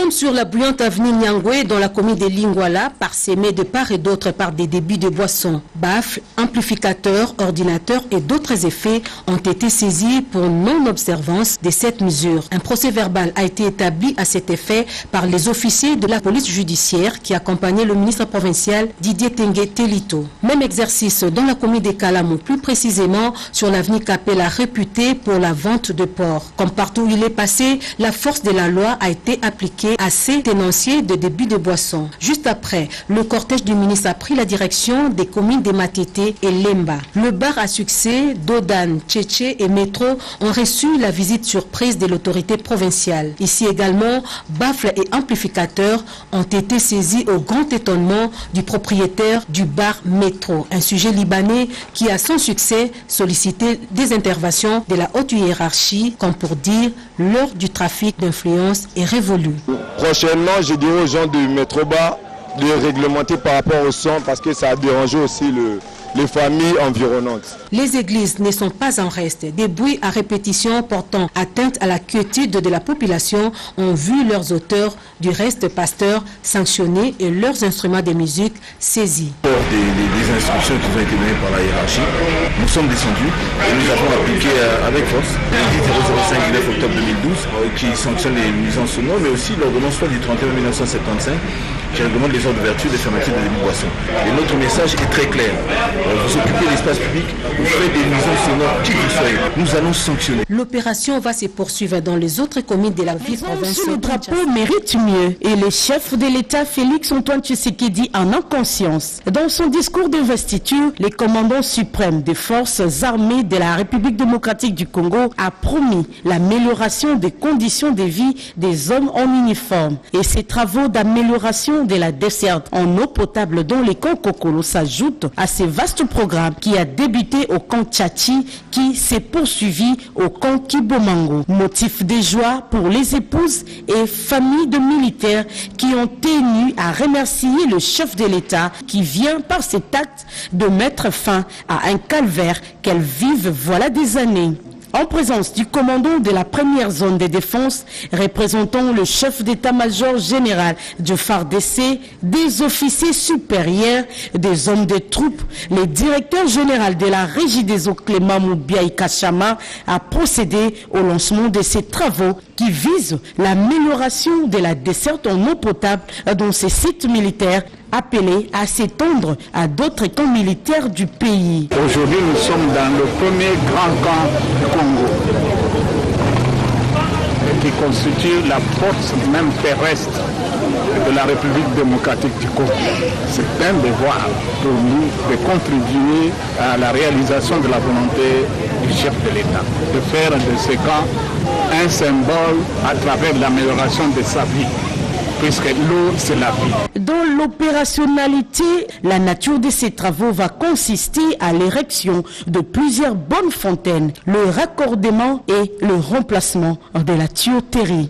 Sur la bruyante avenue Nyangwe, dans la commune de Lingwala, parsemée de part et d'autre par des débits de boissons. Baffles, amplificateurs, ordinateurs et d'autres effets ont été saisis pour non-observance de cette mesure. Un procès verbal a été établi à cet effet par les officiers de la police judiciaire qui accompagnaient le ministre provincial Didier Tengue Telito. Même exercice dans la commune de Kalamo, plus précisément sur l'avenue Capella, réputée pour la vente de porc. Comme partout où il est passé, la force de la loi a été appliquée à ces tenanciers de débit de boissons. Juste après, le cortège du ministre a pris la direction des communes de Matete et Lemba. Le bar à succès, Dodan, Tchétché et Métro ont reçu la visite surprise de l'autorité provinciale. Ici également, baffles et amplificateurs ont été saisis au grand étonnement du propriétaire du bar Métro, un sujet libanais qui a sans succès sollicité des interventions de la haute hiérarchie, comme pour dire l'heure du trafic d'influence est révolue. Prochainement, je dirais aux gens du Métroba de réglementer par rapport au son parce que ça a dérangé aussi les familles environnantes. Les églises ne sont pas en reste. Des bruits à répétition portant atteinte à la quiétude de la population ont vu leurs auteurs, du reste pasteurs, sanctionnés et leurs instruments de musique saisis. Des instructions qui ont été données par la hiérarchie, nous sommes descendus et nous avons appliqué avec force l'édit 005 du 9 octobre 2012 qui sanctionne les nuisances sonores, mais aussi l'ordonnance du 31 1975 qui réglemente les heures d'ouverture des fermetures de débits de boissons. Et notre message est très clair. Vous occupez l'espace public, vous faites des nuisances sonores, qui que vous soyez. Nous allons sanctionner. L'opération va se poursuivre dans les autres communes de la ville-province. Le drapeau mérite mieux. Et le chef de l'État, Félix Antoine Tshisekedi, en a conscience. Dans son discours d'investiture, le commandant suprême des forces armées de la République démocratique du Congo a promis l'amélioration des conditions de vie des hommes en uniforme. Et ces travaux d'amélioration de la desserte en eau potable dans les camps Kokolo s'ajoutent à ces vastes programme qui a débuté au camp Tchachi, qui s'est poursuivi au camp Kibomango. Motif de joie pour les épouses et familles de militaires qui ont tenu à remercier le chef de l'État qui vient par cet acte de mettre fin à un calvaire qu'elles vivent voilà des années. En présence du commandant de la première zone de défense, représentant le chef d'état-major général du FARDC, des officiers supérieurs, des hommes de troupes, le directeur général de la régie des eaux Clément Moubiaï Kachama a procédé au lancement de ces travaux qui visent l'amélioration de la desserte en eau potable dans ces sites militaires, appelé à s'étendre à d'autres camps militaires du pays. Aujourd'hui, nous sommes dans le premier grand camp du Congo, qui constitue la force même terrestre de la République démocratique du Congo. C'est un devoir pour nous de contribuer à la réalisation de la volonté du chef de l'État, de faire de ce camp un symbole à travers l'amélioration de sa vie. Puisque l'eau, c'est la vie. Dans l'opérationnalité, la nature de ces travaux va consister à l'érection de plusieurs bonnes fontaines, le raccordement et le remplacement de la tuyauterie.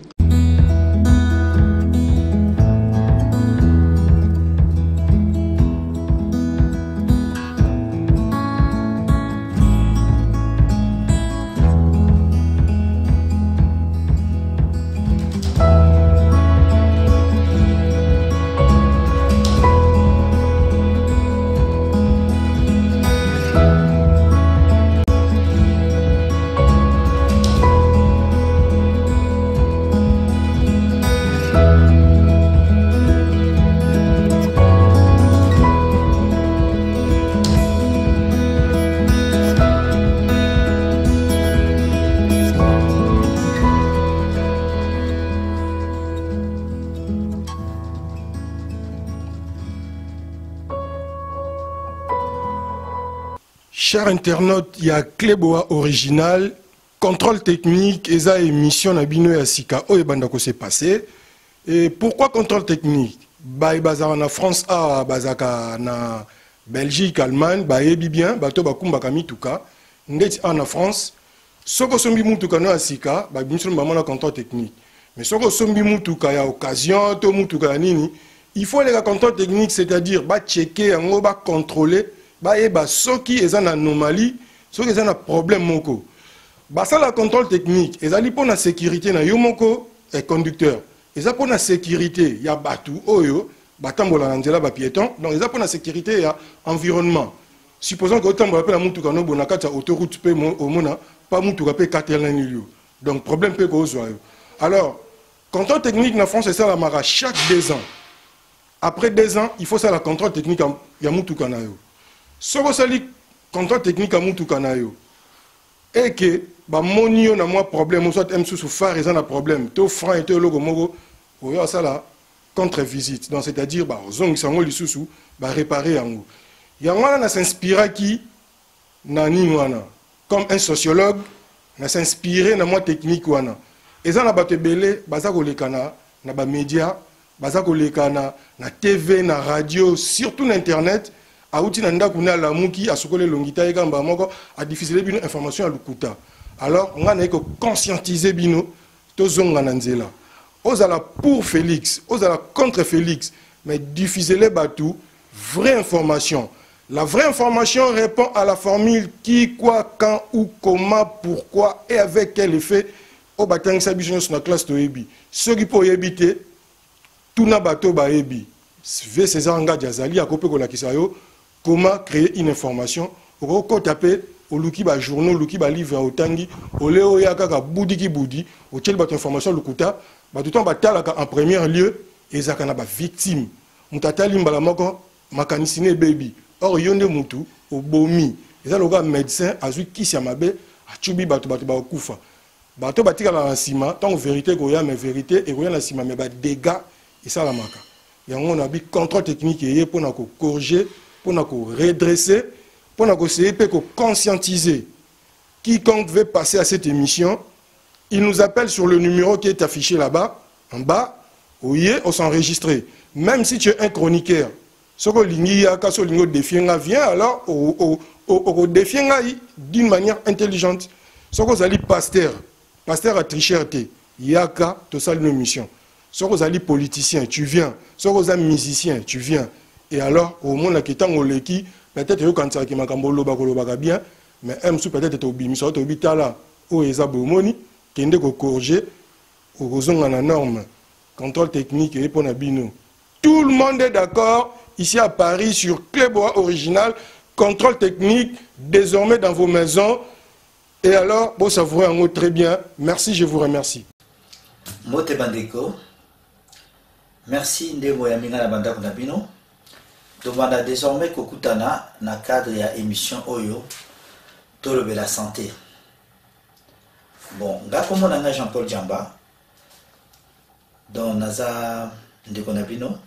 Chers internautes, il y a Cléboa original, contrôle technique, et ça émission Nabino et Asika, où est-ce s'est passé. Et pourquoi contrôle technique? Bah, en France, bazaka na Belgique, Allemagne, bah, et bien, bato bakumba kami tuka, en France, soko sombi mutuka no Asika, bah, bien sûr, maman la contrôle technique. Mais si on a une occasion, il faut les contrôles techniques, c'est-à-dire checker, contrôler, ceux qui sont en anomalie, ceux qui ont un problème. Ça, le contrôle technique, ils ont pour la sécurité, et conducteur. Ils ont pour la sécurité, il y a bateau, piéton, donc ils ont pour la sécurité, il y a environnement. Supposons que autant de la moto autoroute pas moto donc problème peut causer. Alors, contrôle technique en France, c'est ça la mara chaque 2 ans. Après 2 ans, il faut ça la contrôle technique à moto kanayo. Ce que ça le contrôle technique à moto kanayo. Et que monio na moi problème, soit M sous phare ils ont un problème. To franc et to logo mogo, ça la contre-visite. Donc c'est-à-dire zong sango li sous réparer en haut. Il y a un s'inspire qui nani wana comme un sociologue na s'inspirer na moi technique wana. Et ça na bato belé bazako lekana na ba média bazako lekana na TV na radio surtout na internet a outi na ndako na lamuki a sokole longita egamba moko a diffuser bino information à lukuta. Alors on a que conscientiser bino to zonga na nzela. Ozala pour Félix, ozala contre Félix, mais diffuser les bateaux, vraie information. La vraie information répond à la formule qui, quoi, quand, où, comment, pourquoi et avec quel effet. Au batang sabition sur la classe de Ebi. Ceux qui peuvent éviter, tout n'a bateau ba Ebi. V César Nga Diazali a coupé la kisayo. Comment créer une information? Au coup taper au luki ba journaux, luki ba livre au tangi, au léo yaka boudi ki boudi, au tel bat information lukuta, ba tout temps batala en premier lieu et zakana ba victime. Mutatali mbala moko makanisine baby. Or, yonde mutu, au bomi, et ça, le gars médecin, a vu qui s'y a mabé, a tubi bato koufa. Bato batika la cima, tant vérité, goya, mais vérité, et goya la cima, mais dégâts, et ça la maka. Et on a un contrôle technique pour nous corriger, pour nous redresser, pour nous essayer de conscientiser. Quiconque veut passer à cette émission, il nous appelle sur le numéro qui est affiché là-bas, en bas, oui, on s'enregistrer. Même si tu es un chroniqueur, ce que l'ingénieur défient vient alors au défient d'une manière intelligente. Ce que vous allez pasteur à tricherté, yaka, tout ça une mission. Ce que vous allez politicien, tu viens. Ce que vous allez musicien, tu viens. Et alors, au monde qui est en Oleki, peut-être quand ça qui m'a bien, mais peut-être au bimis, au bitala, au ezabomoni, qui est de corriger, au raison la norme, contrôle technique et pour Nabino. Tout le monde est d'accord. Ici à Paris, sur Clébois original, contrôle technique, désormais dans vos maisons. Et alors, bon, ça vous rend très bien. Merci, je vous remercie. Mote Bandeko, merci Ndemo Yamina la Banda Kunabino. Demanda désormais Kokutana, na cadre de l'émission Oyo, Tolobe la santé. Bon, là, comme on a Jean-Paul Djamba, dans Naza Ndekonabino,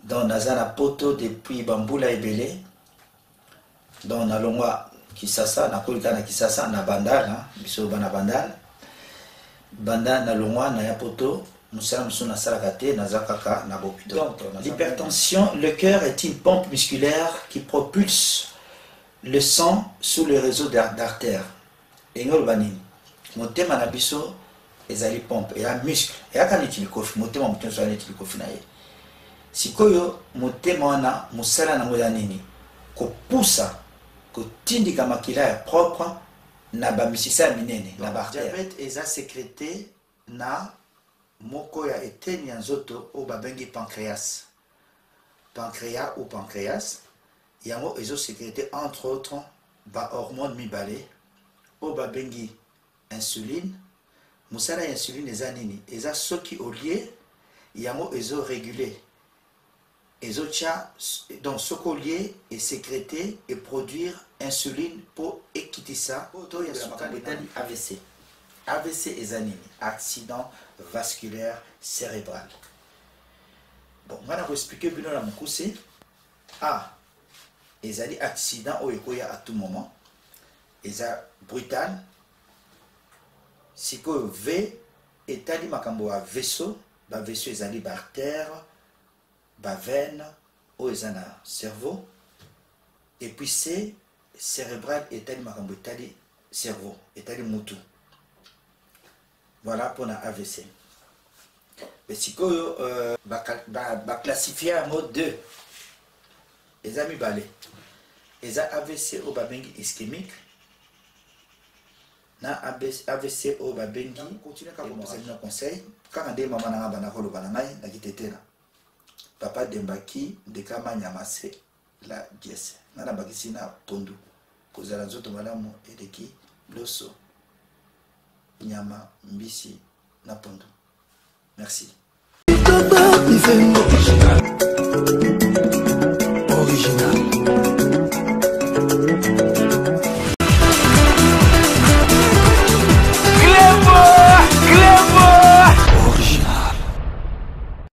dans Nazana Poto depuis Bamboula et Belé, dans Nalongwa Kisasa, Nakolika na Kisasa, na Bandal, Biso Bana Bandal, Banda Nalongwa, Nayapoto, Moussala Moussona Salakate, Nazakaka, Nabopito. Donc, l'hypertension, le cœur est une pompe musculaire qui propulse le sang sous le réseau d'artères. Et nous, mon thème à Nabiso, ezali pompe, et un muscle, et à quand il kofi, mon thème à Mouton soit il kofi naïe. Sikoyo motema wana musala na moya nini kopusa kotindika makila ya propre na bamisisa minene na diabète eza sécrété na moko ya eteni ya nzoto o babengi pancréas ou pancréas yango ezo sécrété entre autres ba hormone mibale o babengi insuline. Musala ya insuline eza nini eza soki olie yango ezo réguler. Donc ce collier est sécrété et produire insuline pour équiter ça. AVC. AVC est un accident vasculaire cérébral. Bon, on va expliquer bien la moukousé. A, ils ont accident au ekoya à tout moment. Ils ont brutal. Si que V est allé makambo à vaisseau, ba vaisseau ils ont artère. Ba veine au cerveau et puis c'est cérébral et tali makambo tali cerveau et tali mutu Voilà pour la AVC. Mais si vous classifier en mode 2, les amis balais. Les AVC au babengi ischémique. Na AVC au babengi. Continuez à vous donner un conseil. Quand on dit maman n'a pas de bananaï, la guitare. Papa Dembaki de Kama Nyamase la dièse. Nana bakisina pondu. Kozala zoto malamu edeki loso. Nyama mbisi na pondu. Merci.